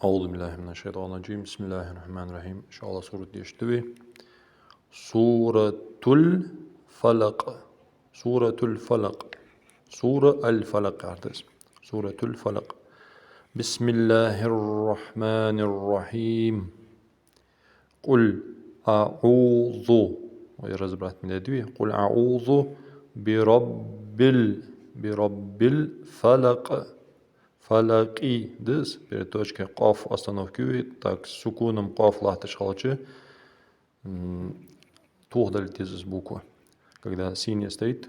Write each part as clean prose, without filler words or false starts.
أعوذ بالله من الشيطان الرجيم بسم الله الرحمن الرحيم إن شاء الله سورة يشتوي سورة الفلق سورة الفلق سورة الفلق عرض سورة الفلق بسم الله الرحمن الرحيم قل أعوذ قل أعوذ برب الفلق فلقي دس перед точкой قاف остановки так с сукуном قاف латыш халчы тухдали тезис буква. Когда синяя стоит,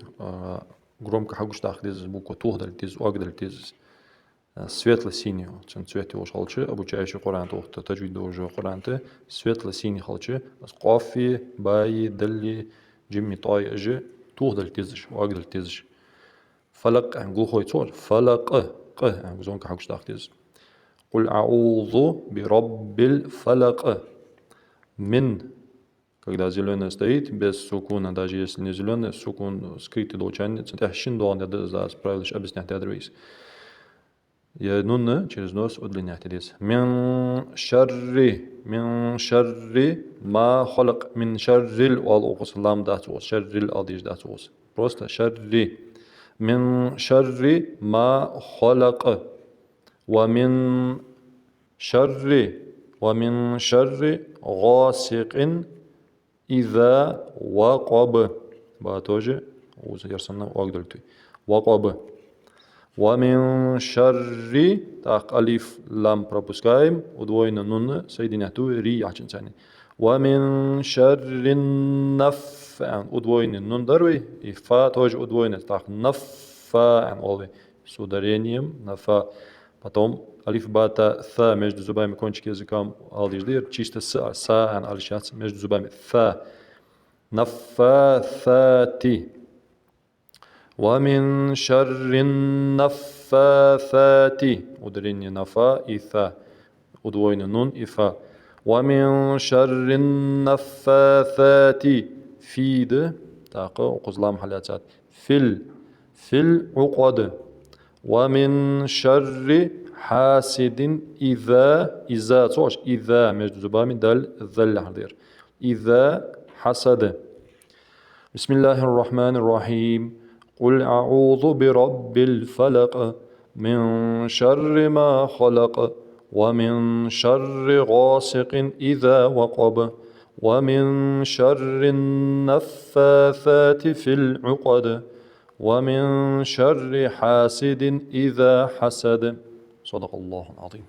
громко хагуштах тезис буква, тухдали тезис, уагдали тезис. Светло-синий, цвет его халчы, обучающий Коран тухта, таджвид уже Коран-те, светло-синий халчы, с قافي, باي, дали, جيمي, طاي, أجي, тухдали тезис, уагдали тезис. فلق глухой цор, فلق زون كحكش تاختيز قل أعوذ برب الفلق من когда зеленая стоит без сукуна, даже если не зеленая, сукун скрытый долчанец, тяжчин дуан да справились объяснять адрес. Я нунна через нос удлинять адрес. Мин шарри ма халак мин шаррил ал уқсалам датус шаррил алдиш датус. Просто шарри. من شر ما خلق ومن شر غاسق إذا وقب باتوجه ويرسلنا وقدرتي وقب ومن شر تاق ألف لام пропускаем удвоено нун соединяту ри عشان ثاني ومن شر النفاثات удвоенный нун дарвей и фа тоже удвоенный так нафа олвей с ударением на фа. Потом алиф бата th между зубами кончик языком алдиждир чисто са алишат между зубами th нафаthati ومن شر النفاثات ударение на фа и th удвоенный нун и фа ومن شر النفاثات فيد تاقو وقزلام حالات في العقد ومن شر حاسد إذا مجد زبامي دل الذل حضير إذا حسد بسم الله الرحمن الرحيم قل أعوذ برب الفلق من شر ما خلق ومن شر غاسق إذا وقب ومن شر النفاثات في العقد ومن شر حاسد إذا حسد صدق الله العظيم.